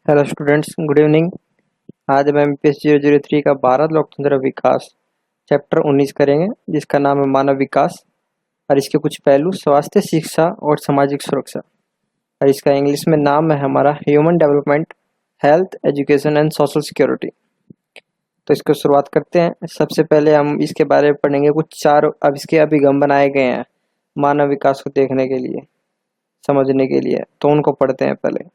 Hello students, good evening. आज हम MPS 003 का भारत लोकतंत्र विकास चैप्टर 19 करेंगे, जिसका नाम है मानव विकास। और इसके कुछ पहलू स्वास्थ्य, शिक्षा और सामाजिक सुरक्षा। और इसका इंग्लिश में नाम है हमारा human development, health, education and social security. तो इसको शुरुआत करते हैं। सबसे पहले हम इसके बारे में पढ़ेंगे कुछ चार अब इसके अभिगम बनाए गए हैं मानव विकास को देखने के लिए, समझने के लिए। तो उनको पढ़ते हैं पहले।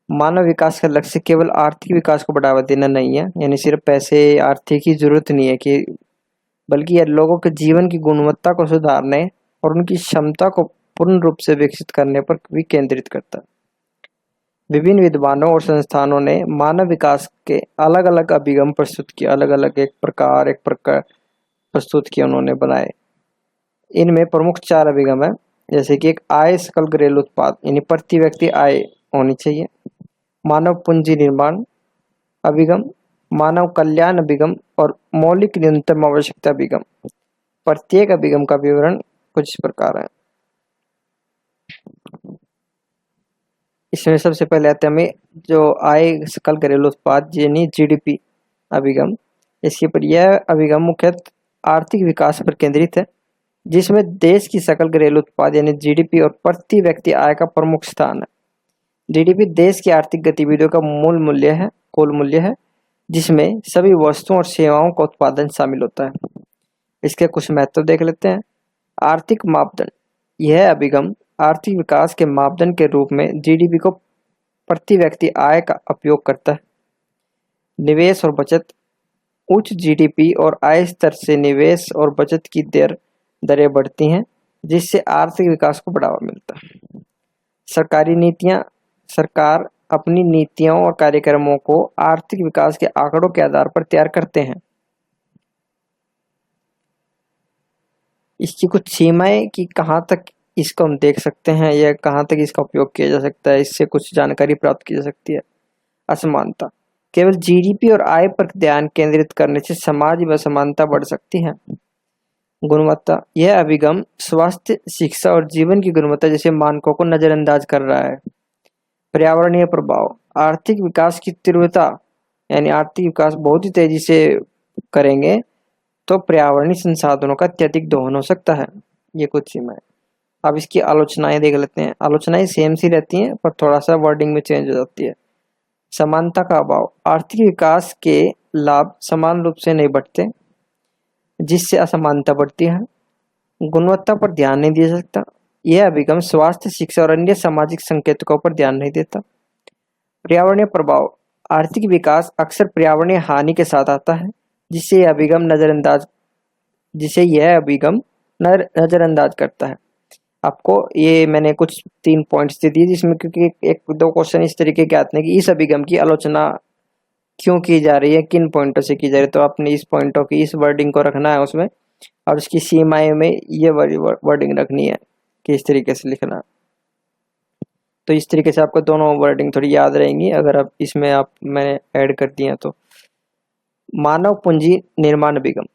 मानव विकास का लक्ष्य केवल आर्थिक विकास को बढ़ावा देना नहीं है, यानी सिर्फ पैसे आर्थिक की जरूरत नहीं है कि, बल्कि यह लोगों के जीवन की गुणवत्ता को सुधारने और उनकी क्षमता को पूर्ण रूप से विकसित करने पर भी केंद्रित करता है। विभिन्न विद्वानों और संस्थानों ने मानव विकास के अलग अलग अभिगम प्रस्तुत किए, अलग अलग एक प्रकार प्रस्तुत किए, उन्होंने बनाए। इनमें प्रमुख चार अभिगम है, जैसे कि एक आय सकल घरेलू उत्पाद, यानी प्रति व्यक्ति आय होनी चाहिए। मानव पूंजी निर्माण अभिगम, मानव कल्याण अभिगम और मौलिक न्यूनतम आवश्यकता अभिगम। प्रत्येक अभिगम का विवरण कुछ इस प्रकार है। इसमें सबसे पहले आते हैं हमें जो आय सकल घरेलू उत्पाद यानी जीडीपी अभिगम। इसके पर यह अभिगम मुख्यतः आर्थिक विकास पर केंद्रित है, जिसमें देश की सकल घरेलू उत्पाद यानी जीडीपी और प्रति व्यक्ति आय का प्रमुख स्थान है। जीडीपी देश की आर्थिक गतिविधियों का कुल मूल्य है, जिसमें सभी वस्तुओं और सेवाओं का उत्पादन शामिल होता है। इसके कुछ महत्व देख लेते हैं। आर्थिक मापदंड, यह अभिगम आर्थिक विकास के मापदंड के रूप में जीडीपी को प्रति व्यक्ति आय का उपयोग करता है। निवेश और बचत, उच्च जीडीपी और आय स्तर से निवेश और बचत की दरें बढ़ती हैं, जिससे आर्थिक विकास को बढ़ावा मिलता है। सरकारी नीतियां, सरकार अपनी नीतियों और कार्यक्रमों को आर्थिक विकास के आंकड़ों के आधार पर तैयार करते हैं। इसकी कुछ सीमाएं कि कहाँ तक इसको हम देख सकते हैं या कहाँ तक इसका उपयोग किया जा सकता है, इससे कुछ जानकारी प्राप्त की जा सकती है। असमानता, केवल जीडीपी और आय पर ध्यान केंद्रित करने से समाज में असमानता बढ़ सकती है। गुणवत्ता, यह अभिगम स्वास्थ्य, शिक्षा और जीवन की गुणवत्ता जैसे मानकों को नजरअंदाज कर रहा है। पर्यावरणीय प्रभाव, आर्थिक विकास की तीव्रता, यानी आर्थिक विकास बहुत ही तेजी से करेंगे तो पर्यावरणीय संसाधनों का अत्यधिक दोहन हो सकता है। ये कुछ सीमाएं। अब इसकी आलोचनाएं देख लेते हैं। आलोचनाएं सेम सी रहती हैं पर थोड़ा सा वर्डिंग में चेंज हो जाती है। समानता का अभाव, आर्थिक विकास के लाभ समान रूप से नहीं बढ़ते, जिससे असमानता बढ़ती है। गुणवत्ता पर ध्यान नहीं दिया जा सकता, यह अभिगम स्वास्थ्य, शिक्षा और अन्य सामाजिक संकेतकों पर ध्यान नहीं देता। पर्यावरणीय प्रभाव, आर्थिक विकास अक्सर पर्यावरणीय हानि के साथ आता है, जिसे यह अभिगम नजरअंदाज करता है। आपको ये मैंने कुछ 3 पॉइंट्स दे दिए, जिसमें क्योंकि एक दो क्वेश्चन इस तरीके के आते हैं कि इस अभिगम की आलोचना क्यों की जा रही है, किन पॉइंटों से की जा रही है। तो आपने इस पॉइंटों की इस वर्डिंग को रखना है उसमें, और उसकी सीमाएं में ये वर्डिंग रखनी है कि इस तरीके से लिखना। तो इस तरीके से आपको दोनों वर्डिंग थोड़ी याद रहेंगी अगर आप इसमें मैंने ऐड कर दिया तो। मानव पूंजी निर्माण अभिगम,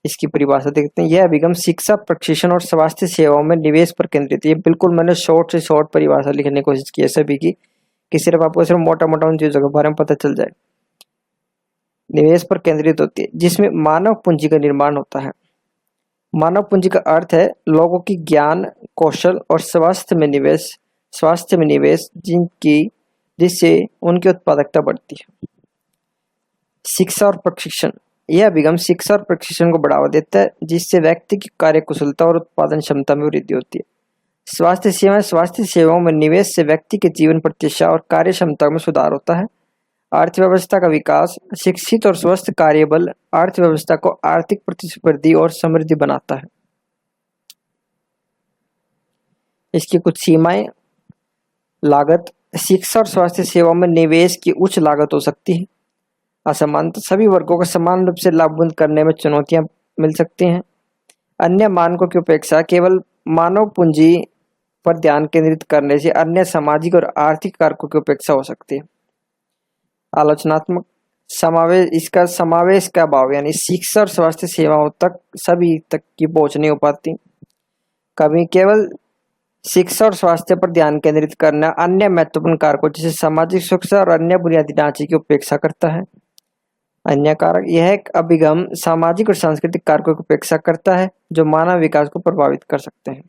इसकी परिभाषा देखते हैं। यह अभिगम शिक्षा, प्रशिक्षण और स्वास्थ्य सेवाओं में निवेश पर केंद्रित है। ये बिल्कुल मैंने शॉर्ट से शॉर्ट परिभाषा लिखने की कोशिश की है सभी की, कि सिर्फ आपको सिर्फ मोटा मोटा उन चीजों के बारे में पता चल जाए। निवेश पर केंद्रित होती है, जिसमें मानव पूंजी का निर्माण होता है। मानव पूंजी का अर्थ है लोगों की ज्ञान, कौशल और स्वास्थ्य में निवेश जिससे उनकी उत्पादकता बढ़ती है। शिक्षा और प्रशिक्षण, यह अभिगम शिक्षा और प्रशिक्षण को बढ़ावा देता है, जिससे व्यक्ति की कार्यकुशलता और उत्पादन क्षमता में वृद्धि होती है। स्वास्थ्य सेवाओं में निवेश से व्यक्ति के जीवन प्रतिष्ठा और कार्य क्षमता में सुधार होता है। अर्थव्यवस्था का विकास, शिक्षित और स्वस्थ कार्यबल अर्थव्यवस्था को आर्थिक प्रतिस्पर्धी और समृद्धि बनाता है। इसकी कुछ सीमाएं। लागत, शिक्षा और स्वास्थ्य सेवाओं में निवेश की उच्च लागत हो सकती है। असमानता, सभी वर्गों को समान रूप से लाभान्वित करने में चुनौतियां मिल सकती हैं। अन्य मानकों की उपेक्षा, केवल मानव पूंजी पर ध्यान केंद्रित करने से अन्य सामाजिक और आर्थिक कारकों की उपेक्षा हो सकती है। आलोचनात्मक इसका समावेश का अभाव, यानी शिक्षा और स्वास्थ्य सेवाओं तक सभी तक की पहुंच नहीं हो पाती। कभी केवल शिक्षा और स्वास्थ्य पर ध्यान केंद्रित करना अन्य महत्वपूर्ण कारकों जैसे सामाजिक सुरक्षा और अन्य बुनियादी ढांचे की उपेक्षा करता है। अन्य कारक यह एक अभिगम सामाजिक और सांस्कृतिक कारकों की उपेक्षा करता है जो मानव विकास को प्रभावित कर सकते हैं।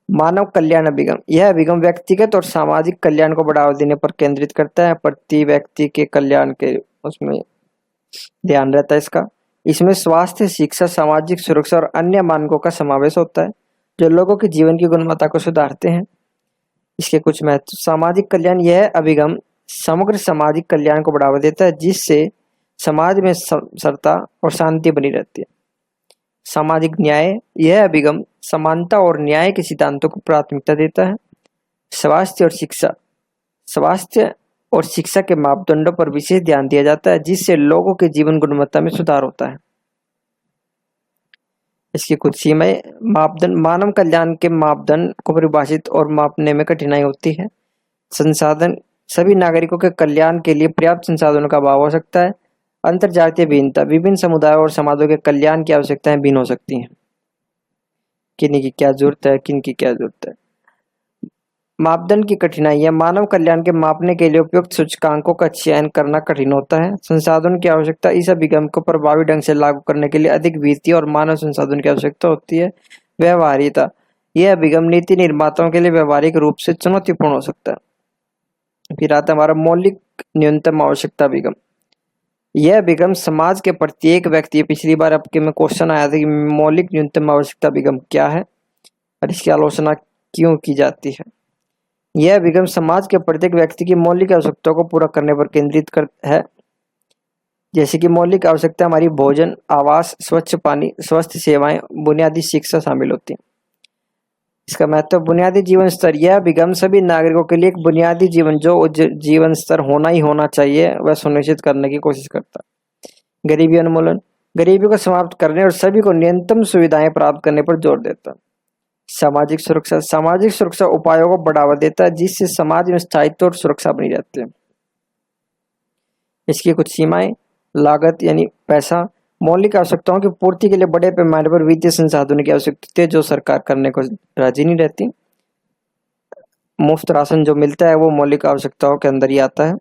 मानव कल्याण अभिगम यह अभिगम व्यक्तिगत और सामाजिक कल्याण को बढ़ावा देने पर केंद्रित करता है। प्रति व्यक्ति के कल्याण के उसमें ध्यान रहता है इसका। इसमें स्वास्थ्य, शिक्षा, सामाजिक सुरक्षा और अन्य मानकों का समावेश होता है जो लोगों के जीवन की गुणवत्ता को सुधारते हैं। इसके कुछ महत्व। सामाजिक कल्याण यह अभिगम समग्र सामाजिक कल्याण को बढ़ावा देता है जिससे समाज में समरसता और शांति बनी रहती है। सामाजिक न्याय यह अभिगम समानता और न्याय के सिद्धांतों को प्राथमिकता देता है। स्वास्थ्य और शिक्षा के मापदंडों पर विशेष ध्यान दिया जाता है जिससे लोगों के जीवन गुणवत्ता में सुधार होता है। इसकी कुछ सीमाएं। मापदंड मानव कल्याण के मापदंड को परिभाषित और मापने में कठिनाई होती है। संसाधन सभी नागरिकों के कल्याण के लिए पर्याप्त संसाधनों का अभाव हो सकता है। अंतरजातीय भिन्नता विभिन्न समुदायों और समाजों के कल्याण की आवश्यकताएं भिन्न हो सकती हैं। किन्हीं की क्या जरूरत है, किन की क्या जरूरत है। मापदंड की कठिनाइयां मानव कल्याण के मापने के लिए उपयुक्त सूचकांकों का चयन करना कठिन होता है। संसाधन की आवश्यकता इस अभिगम को प्रभावी ढंग से लागू करने के लिए अधिक वित्तीय और मानव संसाधन की आवश्यकता होती है। व्यवहार्यता यह अभिगम नीति निर्माताओं के लिए व्यवहारिक रूप से चुनौतीपूर्ण हो सकता है। फिर आता है हमारा मौलिक न्यूनतम आवश्यकता अभिगम। यह अभिगम समाज के प्रत्येक व्यक्ति, पिछली बार आपके में क्वेश्चन आया था कि मौलिक न्यूनतम आवश्यकता अभिगम क्या है और इसकी आलोचना क्यों की जाती है। यह अभिगम समाज के प्रत्येक व्यक्ति की मौलिक आवश्यकताओं को पूरा करने पर केंद्रित कर है। जैसे कि मौलिक आवश्यकता हमारी भोजन, आवास, स्वच्छ पानी, स्वस्थ सेवाएं, बुनियादी शिक्षा शामिल होती है। इसका महत्व बुनियादी जीवन स्तर। यह अभिगम सभी नागरिकों के लिए एक बुनियादी जीवन स्तर होना ही होना चाहिए वह सुनिश्चित करने की कोशिश करता है। गरीबी उन्मूलन गरीबी को समाप्त करने और सभी को न्यूनतम सुविधाएं प्राप्त करने पर जोर देता है। सामाजिक सुरक्षा उपायों को बढ़ावा देता है जिससे समाज में स्थायित्व और सुरक्षा बनी रहती है। इसकी कुछ सीमाएं। लागत यानी पैसा मौलिक आवश्यकताओं की पूर्ति के लिए बड़े पैमाने पर वित्तीय संसाधनों की आवश्यकता है जो सरकार करने को राजी नहीं रहती। मुफ्त राशन जो मिलता है वो मौलिक आवश्यकताओं के अंदर ही आता है।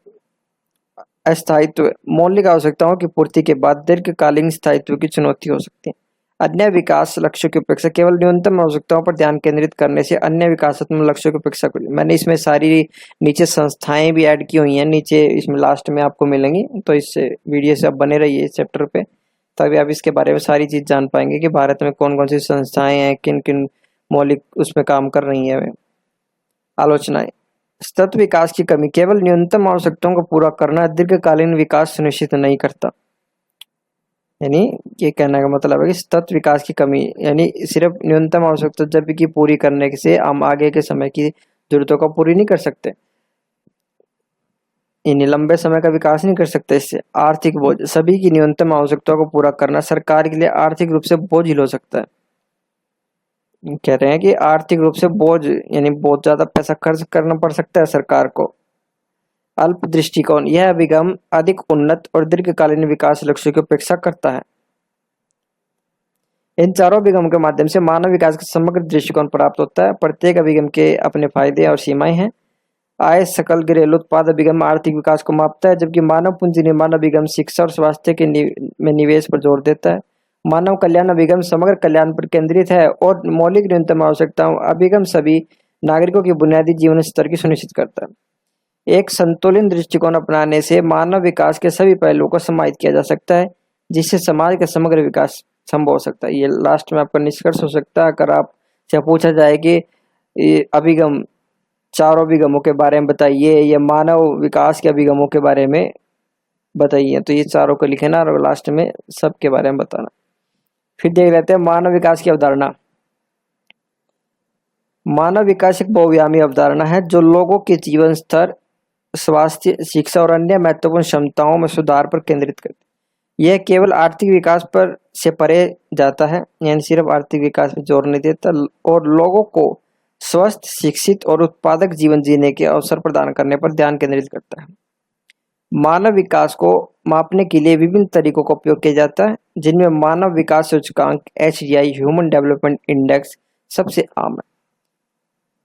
अस्थायित्व मौलिक आवश्यकताओं की पूर्ति के बाद दीर्घकालीन स्थायित्व की चुनौती हो सकती है। अन्य विकास लक्ष्यों की अपेक्षा केवल न्यूनतम आवश्यकताओं पर ध्यान केंद्रित करने से अन्य विकासात्मक लक्ष्यों की अपेक्षा मैंने इसमें सारी नीचे संस्थाएं भी ऐड की हुई हैं, नीचे इसमें लास्ट में आपको मिलेंगी। तो इससे वीडियो से आप बने रहिए इस चैप्टर पे, तभी आप इसके बारे में सारी चीज जान पाएंगे कि भारत में कौन कौन सी संस्थाएं हैं, किन किन मौलिक उसमें काम कर रही हैं। आलोचनाएं सतत विकास की कमी केवल न्यूनतम आवश्यकताओं को पूरा करना दीर्घकालीन विकास सुनिश्चित नहीं करता। यानी ये कहने का मतलब है कि सतत विकास की कमी यानी सिर्फ न्यूनतम आवश्यकता जब की पूरी करने से हम आगे के समय की जरूरतों को पूरी नहीं कर सकते, यानी लंबे समय का विकास नहीं कर सकते। इससे आर्थिक बोझ सभी की न्यूनतम आवश्यकताओं को पूरा करना सरकार के लिए आर्थिक रूप से बोझिल हो सकता है। कह रहे हैं कि आर्थिक रूप से बोझ यानी बहुत ज्यादा पैसा खर्च करना पड़ सकता है सरकार को। अल्प दृष्टिकोण यह अभिगम अधिक उन्नत और दीर्घकालीन विकास लक्ष्यों की अपेक्षा करता है। इन चारों अभिगम के माध्यम से मानव विकास का समग्र दृष्टिकोण प्राप्त होता है। प्रत्येक अभिगम के अपने फायदे और सीमाएं हैं। आय सकल घरेलू उत्पाद अभिगम आर्थिक विकास को मापता है, जबकि मानव पूंजी निर्माण अभिगम शिक्षा और स्वास्थ्य के में निवेश पर जोर देता है। मानव कल्याण अभिगम समग्र कल्याण पर केंद्रित है और मौलिक न्यूनतम आवश्यकताओं अभिगम सभी नागरिकों के बुनियादी जीवन स्तर की सुनिश्चित करता है। एक संतुलित दृष्टिकोण अपनाने से मानव विकास के सभी पहलुओं को समाहित किया जा सकता है, जिससे समाज का समग्र विकास संभव हो सकता है। ये लास्ट में आपका निष्कर्ष हो सकता है। अगर आपसे पूछा जाए कि अभिगम चारों अभिगमों के बारे में बताइए या मानव विकास के अभिगमों के बारे में बताइए, तो ये चारों को लिखे ना और लास्ट में सबके बारे में बताना। फिर देख लेते हैं मानव विकास की अवधारणा। मानव विकास एक बहुआयामी अवधारणा है जो लोगों के जीवन स्तर, स्वास्थ्य, शिक्षा और अन्य महत्वपूर्ण क्षमताओं में सुधार पर केंद्रित करती है। यह केवल आर्थिक विकास पर से परे जाता है, यानी सिर्फ आर्थिक विकास में जोर नहीं देता, और लोगों को स्वस्थ, शिक्षित और उत्पादक जीवन जीने के अवसर प्रदान करने पर ध्यान केंद्रित करता है। मानव विकास को मापने के लिए विभिन्न तरीकों का उपयोग किया जाता है, जिनमें मानव विकास सूचकांक HDI ह्यूमन डेवलपमेंट इंडेक्स सबसे आम है।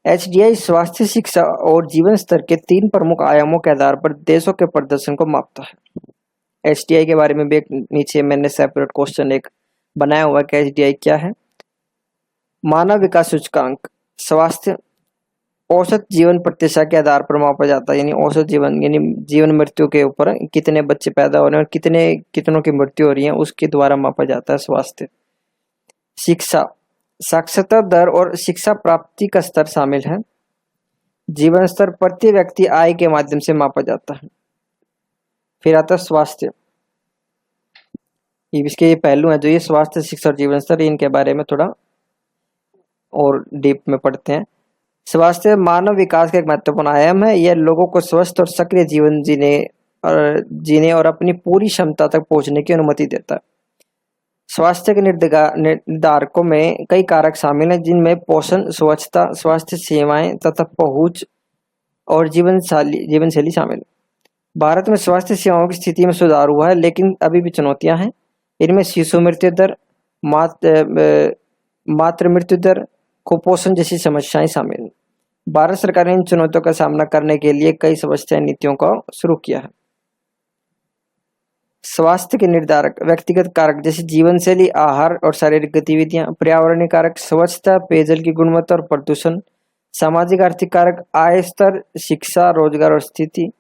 एचडीआई स्वास्थ्य, शिक्षा और जीवन स्तर के 3 प्रमुख आयामों के आधार पर देशों के प्रदर्शन को मापता है। एचडीआई के बारे में भी एक नीचे मैंने सेपरेट क्वेश्चन एक बनाया हुआ है कि एचडीआई क्या है। मानव विकास सूचकांक स्वास्थ्य औसत जीवन प्रत्याशा के आधार पर मापा जाता है, यानी औसत जीवन यानी जीवन मृत्यु के ऊपर कितने बच्चे पैदा हो रहे हैं और कितनों की मृत्यु हो रही है उसके द्वारा मापा जाता है स्वास्थ्य। शिक्षा साक्षरता दर और शिक्षा प्राप्ति का स्तर शामिल है। जीवन स्तर प्रति व्यक्ति आय के माध्यम से मापा जाता है। फिर आता है स्वास्थ्य, इसके ये पहलू हैं जो ये स्वास्थ्य, शिक्षा और जीवन स्तर, इनके बारे में थोड़ा और डीप में पढ़ते हैं। स्वास्थ्य मानव विकास का एक महत्वपूर्ण आयाम है। यह लोगों को स्वस्थ और सक्रिय जीवन जीने और अपनी पूरी क्षमता तक पहुंचने की अनुमति देता है। स्वास्थ्य के निर्धारकों में कई कारक शामिल हैं, जिनमें पोषण, स्वच्छता, स्वास्थ्य सेवाएं तथा पहुंच और जीवनशैली शामिल है। भारत में स्वास्थ्य सेवाओं की स्थिति में सुधार हुआ है, लेकिन अभी भी चुनौतियां हैं। इनमें शिशु मृत्यु दर, मातृ मृत्यु दर, कुपोषण जैसी समस्याएं शामिल हैं। भारत सरकार ने इन चुनौतियों का सामना करने के लिए कई समस्या नीतियों का शुरू किया है। स्वास्थ्य के निर्धारक व्यक्तिगत कारक जैसे जीवनशैली, आहार और शारीरिक गतिविधियां, पर्यावरणीय कारक स्वच्छता, पेयजल की गुणवत्ता और प्रदूषण, सामाजिक आर्थिक कारक आय स्तर, शिक्षा, रोजगार और स्थिति,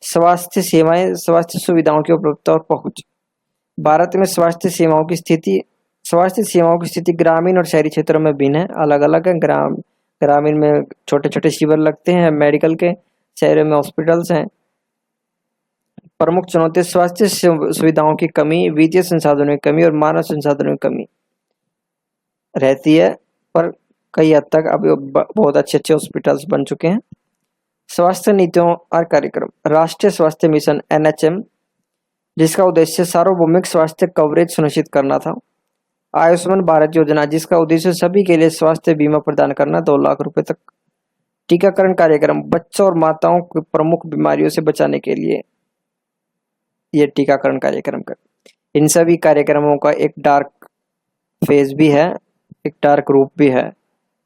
स्वास्थ्य सेवाएं, स्वास्थ्य सुविधाओं की उपलब्धता और पहुंच। भारत में स्वास्थ्य सेवाओं की स्थिति ग्रामीण और शहरी क्षेत्रों में भिन्न है, अलग अलग है। ग्रामीण में छोटे छोटे शिविर लगते हैं मेडिकल के, शहरों में हॉस्पिटल्स हैं। प्रमुख चुनौती स्वास्थ्य सुविधाओं की कमी, वित्तीय संसाधनों की कमी और मानव संसाधनों की कमी रहती है, पर कई हद तक अभी बहुत अच्छे अच्छे हॉस्पिटल्स बन चुके हैं। स्वास्थ्य नीतियों और कार्यक्रम राष्ट्रीय स्वास्थ्य मिशन NHM, जिसका उद्देश्य सार्वभौमिक स्वास्थ्य कवरेज सुनिश्चित करना था। आयुष्मान भारत योजना, जिसका उद्देश्य सभी के लिए स्वास्थ्य बीमा प्रदान करना, 2 लाख रुपए तक। टीकाकरण कार्यक्रम बच्चों और माताओं को प्रमुख बीमारियों से बचाने के लिए ये टीकाकरण कार्यक्रम कर। इन सभी कार्यक्रमों का एक डार्क फेज भी है, एक डार्क रूप भी है,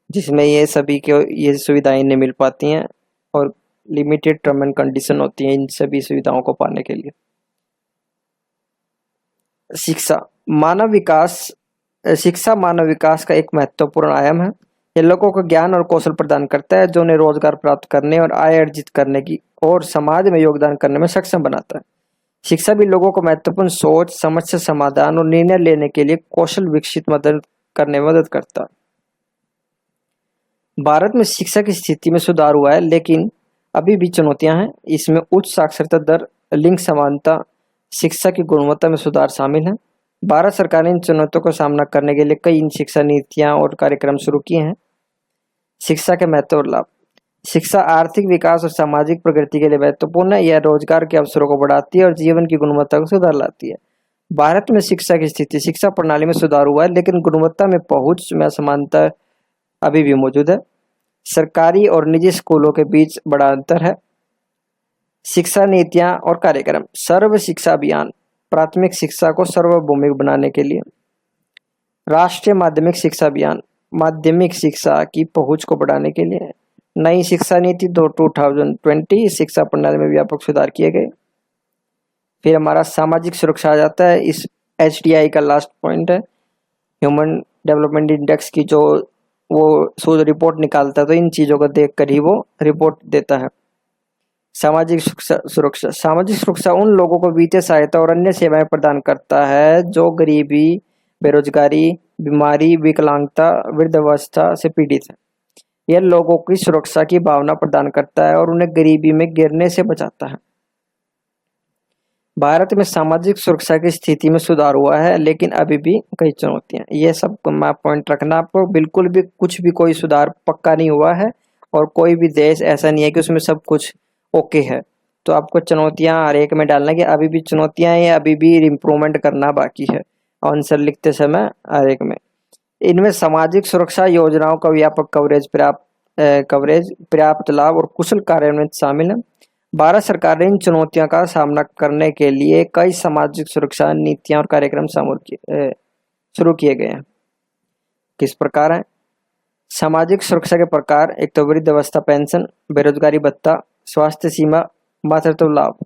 जिसमें ये सभी को ये सुविधाएं नहीं मिल पाती हैं और लिमिटेड टर्म एंड कंडीशन होती हैं इन सभी सुविधाओं को पाने के लिए। शिक्षा मानव विकास का एक महत्वपूर्ण आयाम है। यह लोगों को ज्ञान और कौशल प्रदान करता है जो उन्हें रोजगार प्राप्त करने और आय अर्जित करने की और समाज में योगदान करने में सक्षम बनाता है। शिक्षा भी लोगों को महत्वपूर्ण सोच, समस्या समाधान और निर्णय लेने के लिए कौशल विकसित करने में मदद करता है। भारत में शिक्षा की स्थिति में सुधार हुआ है, लेकिन अभी भी चुनौतियां हैं। इसमें उच्च साक्षरता दर, लिंग समानता, शिक्षा की गुणवत्ता में सुधार शामिल है। भारत सरकार ने इन चुनौतियों का सामना करने के लिए कई शिक्षा नीतियां और कार्यक्रम शुरू किए हैं। शिक्षा के महत्व और लाभ शिक्षा आर्थिक विकास और सामाजिक प्रगति के लिए महत्वपूर्ण है। यह रोजगार के अवसरों को बढ़ाती है और जीवन की गुणवत्ता को सुधार लाती है। भारत में शिक्षा की स्थिति, शिक्षा प्रणाली में सुधार हुआ है, लेकिन गुणवत्ता में पहुंच में असमानता अभी भी मौजूद है। सरकारी और निजी स्कूलों के बीच बड़ा अंतर है। शिक्षा नीतियां और कार्यक्रम सर्व शिक्षा अभियान, प्राथमिक शिक्षा को सार्वभौमिक बनाने के लिए। राष्ट्रीय माध्यमिक शिक्षा अभियान, माध्यमिक शिक्षा की पहुंच को बढ़ाने के लिए। नई शिक्षा नीति 2020 शिक्षा प्रणाली में व्यापक सुधार किए गए। फिर हमारा सामाजिक सुरक्षा आ जाता है। इस HDI का लास्ट पॉइंट है, ह्यूमन डेवलपमेंट इंडेक्स की जो वो रिपोर्ट निकालता है, तो इन चीज़ों को देख कर ही वो रिपोर्ट देता है। सामाजिक सुरक्षा उन लोगों को वित्तीय सहायता और अन्य सेवाएं प्रदान करता है जो गरीबी, बेरोजगारी, बीमारी, विकलांगता, वृद्धावस्था से पीड़ित है। यह लोगों की सुरक्षा की भावना प्रदान करता है और उन्हें गरीबी में गिरने से बचाता है। भारत में सामाजिक सुरक्षा की स्थिति में सुधार हुआ है, लेकिन अभी भी कई चुनौतियां। ये सब मैं पॉइंट रखना आपको, बिल्कुल भी कुछ भी कोई सुधार पक्का नहीं हुआ है और कोई भी देश ऐसा नहीं है कि उसमें सब कुछ ओके है। तो आपको चुनौतियां हर एक में डालना कि अभी भी चुनौतियां हैं, अभी भी इम्प्रूवमेंट करना बाकी है आंसर लिखते समय हर एक में। इनमें सामाजिक सुरक्षा योजनाओं का व्यापक पर्याप्त लाभ और कुशल कार्यान्वयन शामिल है। भारत सरकार ने इन चुनौतियों का सामना करने के लिए कई सामाजिक सुरक्षा नीतियां और कार्यक्रम शुरू किए गए हैं। किस प्रकार है? सामाजिक सुरक्षा के प्रकार, एक तो वृद्धावस्था पेंशन, बेरोजगारी भत्ता, स्वास्थ्य सीमा, मातृत्व लाभ।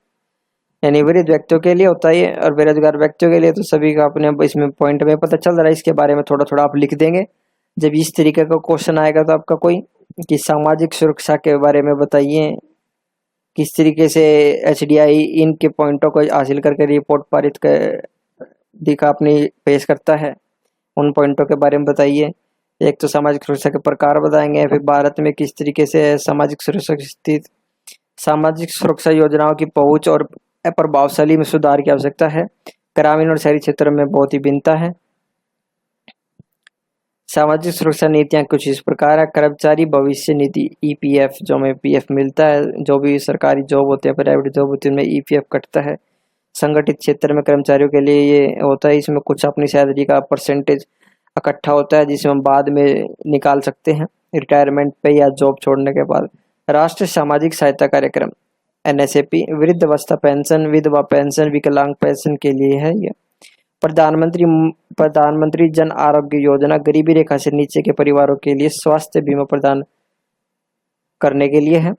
यानी वृद्ध व्यक्तियों के लिए होता है ये और बेरोजगार व्यक्तियों के लिए। तो सभी का अपने इसमें पॉइंट में पता चल रहा है, इसके बारे में थोड़ा थोड़ा आप लिख देंगे। जब इस तरीके का क्वेश्चन आएगा तो आपका कोई कि सामाजिक सुरक्षा के बारे में बताइए, किस तरीके से एचडीआई इनके पॉइंटों को हासिल करके रिपोर्ट पारित कर दिखा अपनी पेश करता है, उन पॉइंटों के बारे में बताइए। एक तो सामाजिक सुरक्षा के प्रकार बताएंगे, फिर भारत में किस तरीके से सामाजिक सुरक्षा की स्थिति, सामाजिक सुरक्षा योजनाओं की पहुंच और प्रभावशाली में सुधार की आवश्यकता है, ग्रामीण और शहरी क्षेत्रों में बहुत ही भिन्नता है। सामाजिक सुरक्षा नीतियां कुछ इस प्रकार है, कर्मचारी भविष्य निधि ईपीएफ, जो हमें पीएफ मिलता है, जो भी सरकारी जॉब होते हैं प्राइवेट जॉब होती है उनमें ईपीएफ कटता है। संगठित क्षेत्र में कर्मचारियों के लिए ये होता है, इसमें कुछ अपनी सैलरी का परसेंटेज इकट्ठा होता है जिसे हम बाद में निकाल सकते हैं रिटायरमेंट पे या जॉब छोड़ने के बाद। राष्ट्रीय सामाजिक सहायता कार्यक्रम एनएसएपी, वृद्धावस्था पेंशन, विधवा पेंशन, विकलांग पेंशन के लिए है ये। प्रधानमंत्री जन आरोग्य योजना गरीबी रेखा से नीचे के परिवारों के लिए स्वास्थ्य बीमा प्रदान करने के लिए है।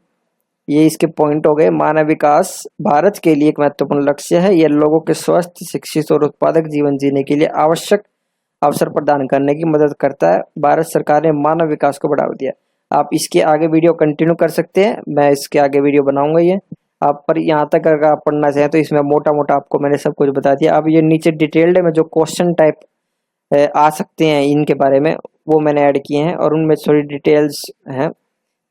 ये इसके पॉइंट हो गए। मानव विकास भारत के लिए एक महत्वपूर्ण लक्ष्य है। यह लोगों के स्वस्थ, शिक्षित और उत्पादक जीवन जीने के लिए आवश्यक अवसर प्रदान करने की मदद करता है। भारत सरकार ने मानव विकास को बढ़ावा दिया। आप इसके आगे वीडियो कंटिन्यू कर सकते हैं, मैं इसके आगे वीडियो बनाऊंगा ये आप पर। यहाँ तक अगर आप पढ़ना चाहें तो इसमें मोटा मोटा आपको मैंने सब कुछ बता दिया। अब ये नीचे डिटेल्ड में जो क्वेश्चन टाइप आ सकते हैं इनके बारे में वो मैंने ऐड किए हैं और उनमें थोड़ी डिटेल्स हैं,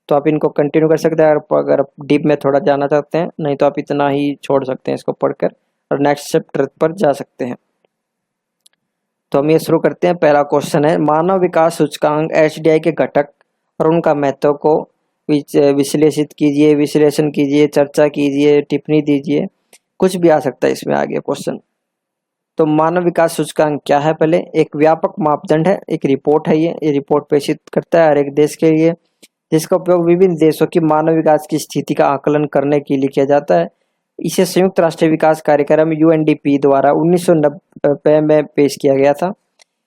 तो आप इनको कंटिन्यू कर सकते हैं अगर आप डीप में थोड़ा जाना चाहते हैं। नहीं तो आप इतना ही छोड़ सकते हैं इसको पढ़कर और नेक्स्ट चैप्टर पर जा सकते हैं। तो हम ये शुरू करते हैं। पहला क्वेश्चन है, मानव विकास सूचकांक एचडीआई के घटक और उनका महत्व को विश्लेषित कीजिए, विश्लेषण कीजिए, चर्चा कीजिए, टिप्पणी दीजिए, कुछ भी आ सकता है इसमें आगे क्वेश्चन। तो मानव विकास सूचकांक क्या है? पहले एक व्यापक मापदंड है, एक रिपोर्ट है। ये रिपोर्ट प्रेषित करता है हर एक देश के लिए, जिसका उपयोग विभिन्न देशों की मानव विकास की स्थिति का आकलन करने के लिए किया जाता है। इसे संयुक्त राष्ट्र विकास कार्यक्रम यूएनडीपी द्वारा 1990 में पेश किया गया था।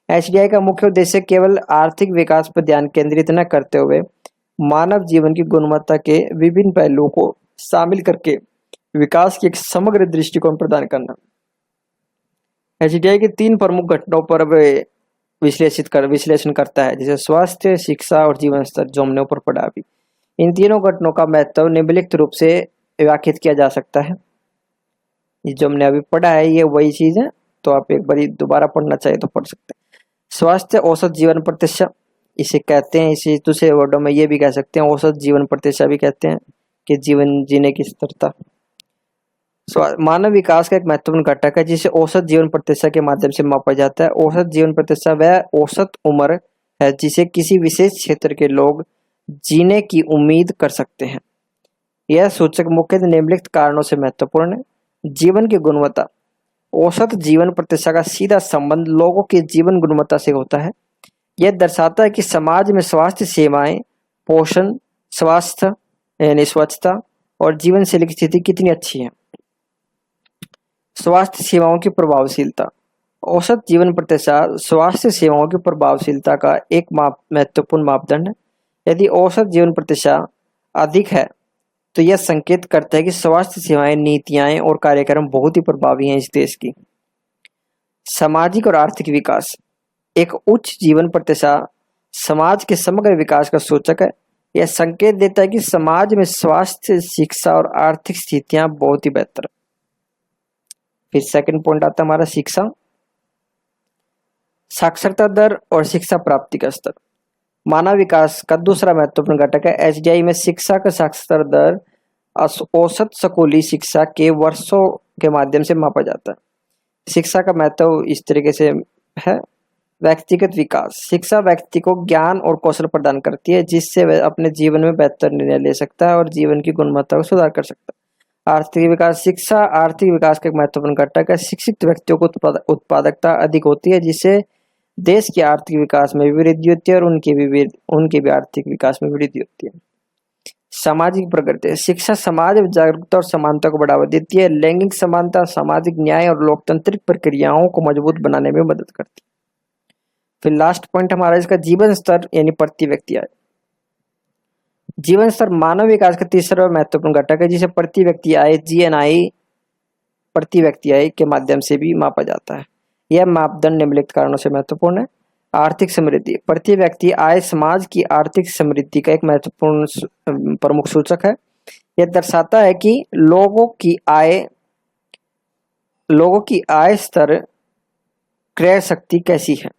एचडीआई का मुख्य उद्देश्य केवल आर्थिक विकास पर ध्यान केंद्रित न करते हुए मानव जीवन की गुणवत्ता के विभिन्न पहलुओं को शामिल करके विकास की एक समग्र दृष्टिकोण प्रदान करना। एचडीआई के 3 प्रमुख घटकों पर विश्लेषण करता है, जैसे स्वास्थ्य, शिक्षा और जीवन स्तर, जो हमने ऊपर पढ़ा अभी। इन तीनों घटकों का महत्व निम्नलिखित रूप से व्याख्यात किया जा सकता है। ये जो हमने अभी पढ़ा है ये वही चीज है, तो आप एक बार दोबारा पढ़ना चाहे तो पढ़ सकते हैं। स्वास्थ्य औसत जीवन प्रत्याशा इसे कहते हैं, इसे दूसरे वर्डों में ये भी कह सकते हैं, औसत जीवन प्रत्याशा भी कहते हैं कि जीवन जीने की स्थिरता। मानव विकास का एक महत्वपूर्ण घटक है जिसे औसत जीवन प्रत्याशा के माध्यम से मापा जाता है। औसत जीवन प्रत्याशा वह औसत उम्र है जिसे किसी विशेष क्षेत्र के लोग जीने की उम्मीद कर सकते हैं। यह सूचक मुख्यतः निम्नलिखित कारणों से महत्वपूर्ण है। जीवन की गुणवत्ता, औसत जीवन प्रत्याशा का सीधा संबंध लोगों की जीवन गुणवत्ता से होता है। यह दर्शाता है कि समाज में स्वास्थ्य सेवाएं, पोषण, स्वास्थ्य यानी स्वच्छता और जीवन शैली की स्थिति कितनी अच्छी है। स्वास्थ्य सेवाओं की प्रभावशीलता, औसत जीवन प्रत्याशा स्वास्थ्य सेवाओं की प्रभावशीलता का एक महत्वपूर्ण मापदंड है। यदि औसत जीवन प्रत्याशा अधिक है तो यह संकेत करता है कि स्वास्थ्य सेवाएं, नीतियां और कार्यक्रम बहुत ही प्रभावी हैं इस देश की। सामाजिक और आर्थिक विकास, एक उच्च जीवन प्रत्याशा समाज के समग्र विकास का सूचक है। यह संकेत देता है कि समाज में स्वास्थ्य, शिक्षा और आर्थिक स्थितियां बहुत ही बेहतर। फिर सेकंड पॉइंट आता है हमारा शिक्षा, साक्षरता दर और शिक्षा प्राप्ति का स्तर। मानव विकास का दूसरा महत्वपूर्ण घटक है। एचडीआई में शिक्षा का साक्षरता दर औसत स्कूली शिक्षा के वर्षों के माध्यम से मापा जाता है। शिक्षा का महत्व इस तरीके से है। व्यक्तिगत विकास, शिक्षा व्यक्ति को ज्ञान और कौशल प्रदान करती है जिससे वह अपने जीवन में बेहतर निर्णय ले सकता है और जीवन की गुणवत्ता को सुधार कर सकता है। आर्थिक विकास, शिक्षा आर्थिक विकास का एक महत्वपूर्ण घटक है। शिक्षित व्यक्तियों को उत्पादकता अधिक होती है जिससे देश के आर्थिक विकास में भी वृद्धि होती है और उनके भी आर्थिक विकास में वृद्धि होती है। सामाजिक प्रगति, शिक्षा समाज में जागरूकता और समानता को बढ़ावा देती है। लैंगिक समानता, सामाजिक न्याय और लोकतांत्रिक प्रक्रियाओं को मजबूत बनाने में मदद करती है। फिर लास्ट पॉइंट हमारा इसका जीवन स्तर यानी प्रति व्यक्ति आय। जीवन स्तर मानव विकास का तीसरा महत्वपूर्ण घटक है, जिसे प्रति व्यक्ति आय GNI प्रति व्यक्ति आय के माध्यम से भी मापा जाता है। यह मापदंड निम्नलिखित कारणों से महत्वपूर्ण है। आर्थिक समृद्धि, प्रति व्यक्ति आय समाज की आर्थिक समृद्धि का एक महत्वपूर्ण प्रमुख सूचक है। यह दर्शाता है कि लोगों की आय स्तर, क्रय शक्ति कैसी है,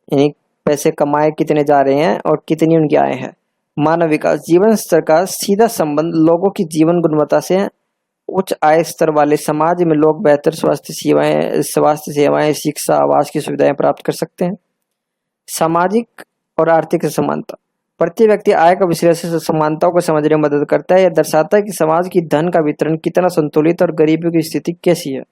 यानी पैसे कमाए कितने जा रहे हैं और कितनी उनकी आय है। मानव विकास, जीवन स्तर का सीधा संबंध लोगों की जीवन गुणवत्ता से है। उच्च आय स्तर वाले समाज में लोग बेहतर स्वास्थ्य सेवाएं, शिक्षा, आवास की सुविधाएं प्राप्त कर सकते हैं। सामाजिक और आर्थिक समानता, प्रति व्यक्ति आय का विश्लेषण समानताओं को समझने में मदद करता है। यह दर्शाता है कि समाज की धन का वितरण कितना संतुलित और गरीबी की स्थिति कैसी है।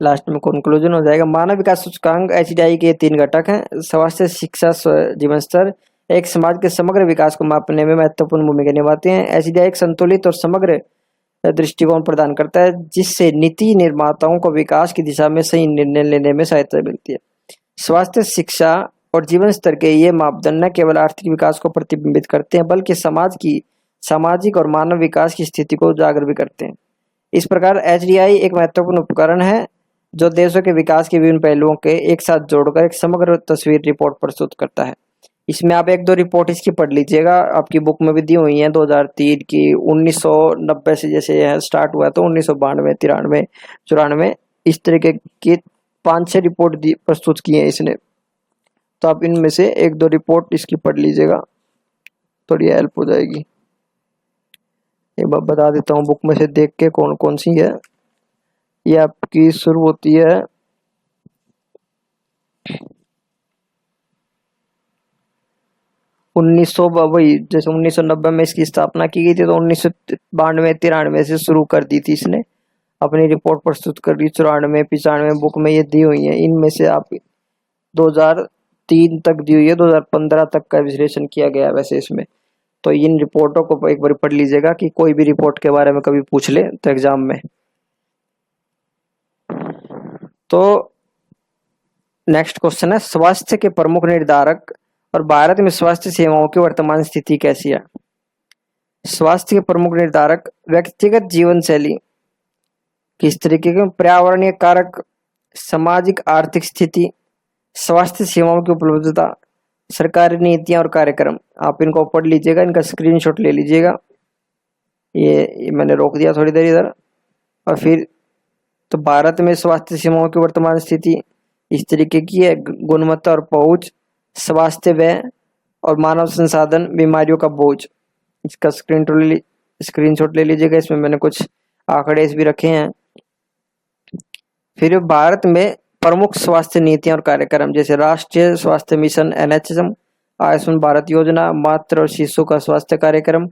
लास्ट में कंक्लूजन हो जाएगा। मानव विकास सूचकांक HDI के 3 घटक हैं। स्वास्थ्य, शिक्षा, जीवन स्तर एक समाज के समग्र विकास को मापने में महत्वपूर्ण भूमिका निभाते हैं। HDI एक संतुलित और समग्र दृष्टिकोण प्रदान करता है, जिससे नीति निर्माताओं को विकास की दिशा में सही निर्णय लेने में सहायता मिलती है। स्वास्थ्य, शिक्षा और जीवन स्तर के ये मापदंड न केवल आर्थिक विकास को प्रतिबिंबित करते हैं, बल्कि समाज की सामाजिक और मानव विकास की स्थिति को उजागर भी करते हैं। इस प्रकार HDI एक महत्वपूर्ण उपकरण है जो देशों के विकास के विभिन्न पहलुओं के एक साथ जोड़कर एक समग्र तस्वीर रिपोर्ट प्रस्तुत करता है। इसमें आप 1-2 रिपोर्ट इसकी पढ़ लीजिएगा, आपकी बुक में भी दी हुई है 2003 की। 1990 से जैसे यह स्टार्ट हुआ तो 1992, 93, 94 इस तरीके की 5-6 रिपोर्ट प्रस्तुत की है इसने। तो आप इनमें से 1-2 रिपोर्ट इसकी पढ़ लीजिएगा, थोड़ी हेल्प हो जाएगी। एक बार बता देता हूँ बुक में से देख के कौन कौन सी है। ये आपकी शुरू होती है 1900, वही जैसे 1990 में इसकी स्थापना की गई थी, तो 1992, 93 से शुरू कर दी थी इसने अपनी रिपोर्ट प्रस्तुत कर दी। 94, 95 बुक में ये दी हुई है। इनमें से आप 2003 तक दी हुई है, 2015 तक का विश्लेषण किया गया है वैसे इसमें। तो इन रिपोर्टों को एक बार पढ़ लीजिएगा कि कोई भी रिपोर्ट के बारे में कभी पूछ ले तो एग्जाम में। तो नेक्स्ट क्वेश्चन है, स्वास्थ्य के प्रमुख निर्धारक और भारत में स्वास्थ्य सेवाओं की वर्तमान स्थिति कैसी है। स्वास्थ्य के प्रमुख निर्धारक व्यक्तिगत जीवन शैली, किस तरीके के पर्यावरणीय कारक, सामाजिक आर्थिक स्थिति, स्वास्थ्य सेवाओं की उपलब्धता, सरकारी नीतियां और कार्यक्रम। आप इनको पढ़ लीजिएगा, इनका स्क्रीनशॉट ले लीजिएगा। ये मैंने रोक दिया थोड़ी देर इधर। और फिर तो भारत में स्वास्थ्य सेवाओं की वर्तमान स्थिति इस तरीके की है, गुणवत्ता और पहुंच, स्वास्थ्य व्यय और मानव संसाधन, बीमारियों का बोझ। इसका स्क्रीनशॉट ले लीजिएगा, इसमें मैंने कुछ आंकड़े भी रखे हैं। फिर भारत में प्रमुख स्वास्थ्य नीतियां और कार्यक्रम, जैसे राष्ट्रीय स्वास्थ्य मिशन NHM, आयुष्मान भारत योजना, मातृ और शिशु का स्वास्थ्य कार्यक्रम,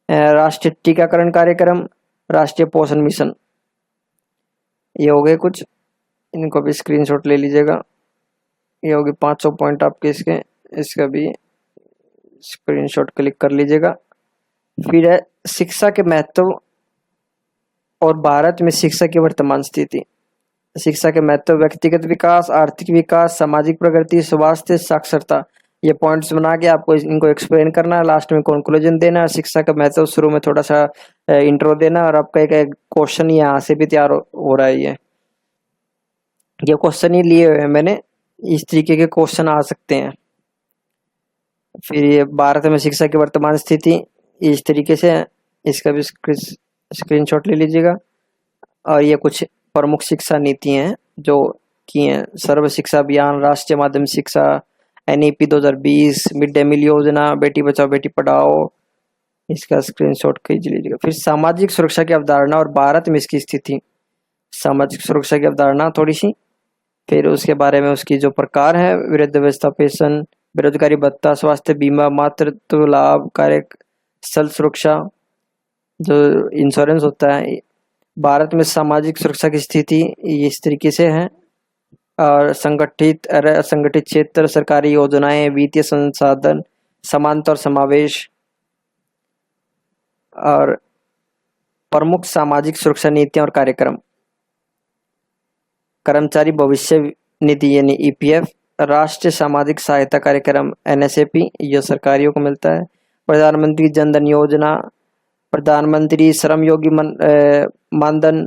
राष्ट्रीय टीकाकरण कार्यक्रम, राष्ट्रीय पोषण मिशन। ये हो गए कुछ, इनको भी स्क्रीनशॉट ले लीजिएगा। ये होगी 500 पॉइंट आपके इसके, इसका भी स्क्रीनशॉट क्लिक कर लीजिएगा। फिर है शिक्षा के महत्व और भारत में शिक्षा की वर्तमान स्थिति। शिक्षा के महत्व, व्यक्तिगत विकास, आर्थिक विकास, सामाजिक प्रगति, स्वास्थ्य, साक्षरता। ये पॉइंट्स बना के आपको इनको एक्सप्लेन करना है, लास्ट में कंक्लूजन देना है। शिक्षा का महत्व शुरू में थोड़ा सा इंट्रो देना, और आपका एक क्वेश्चन यहाँ से भी तैयार हो रहा है। ये क्वेश्चन ही लिए हुए हैं मैंने, इस तरीके के क्वेश्चन आ सकते हैं। फिर ये भारत में शिक्षा की वर्तमान स्थिति इस तरीके से है, इसका भी स्क्रीनशॉट ले लीजिएगा। और ये कुछ प्रमुख शिक्षा नीति हैं जो की हैं, सर्व शिक्षा अभियान, राष्ट्रीय माध्यमिक शिक्षा, NEP 2020, मिड डे मील योजना, बेटी बचाओ बेटी पढ़ाओ, इसका स्क्रीनशॉट खींच लीजिएगा। फिर सामाजिक सुरक्षा की अवधारणा और भारत में इसकी स्थिति, सामाजिक सुरक्षा की अवधारणा थोड़ी सी, फिर उसके बारे में उसकी जो प्रकार है, वृद्धावस्था पेंशन, बेरोजगारी भत्ता, स्वास्थ्य बीमा, मातृत्व लाभ, कार्यस्थल सुरक्षा, जो इंश्योरेंस होता है। भारत में सामाजिक सुरक्षा की स्थिति इस तरीके से है। और संगठित असंगठित क्षेत्र, सरकारी योजनाएं, वित्तीय संसाधन, समानता और समावेश, और प्रमुख सामाजिक सुरक्षा नीतियां और कार्यक्रम। कर्मचारी भविष्य निधि यानी ईपीएफ, राष्ट्रीय सामाजिक सहायता कार्यक्रम एनएसएपी, ये सरकारियों को मिलता है, प्रधानमंत्री जन धन योजना, प्रधानमंत्री श्रम योगी मानधन,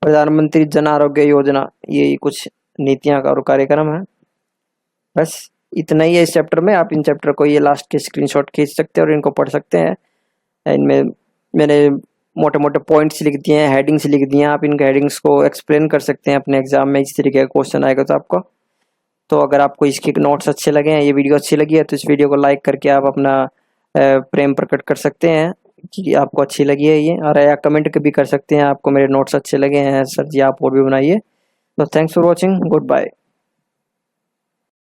प्रधानमंत्री जन आरोग्य योजना, ये कुछ नीतियां और कार्यक्रम है। बस इतना ही है इस चैप्टर में। आप इन चैप्टर को ये लास्ट के स्क्रीनशॉट खींच सकते हैं और इनको पढ़ सकते हैं। इनमें मैंने मोटे मोटे पॉइंट्स लिख दिए हैं, हेडिंग्स लिख दिए हैं। आप इन हेडिंग्स को एक्सप्लेन कर सकते हैं अपने एग्जाम में, इस तरीके का क्वेश्चन आएगा तो आपको। तो अगर आपको इसके नोट्स अच्छे लगे हैं, ये वीडियो अच्छी लगी है, तो इस वीडियो को लाइक करके आप अपना प्रेम प्रकट कर सकते हैं कि आपको अच्छी लगी है ये, और या कमेंट भी कर सकते हैं आपको मेरे नोट्स अच्छे लगे हैं सर जी, आप और भी बनाइए। तो thanks for watching, good bye.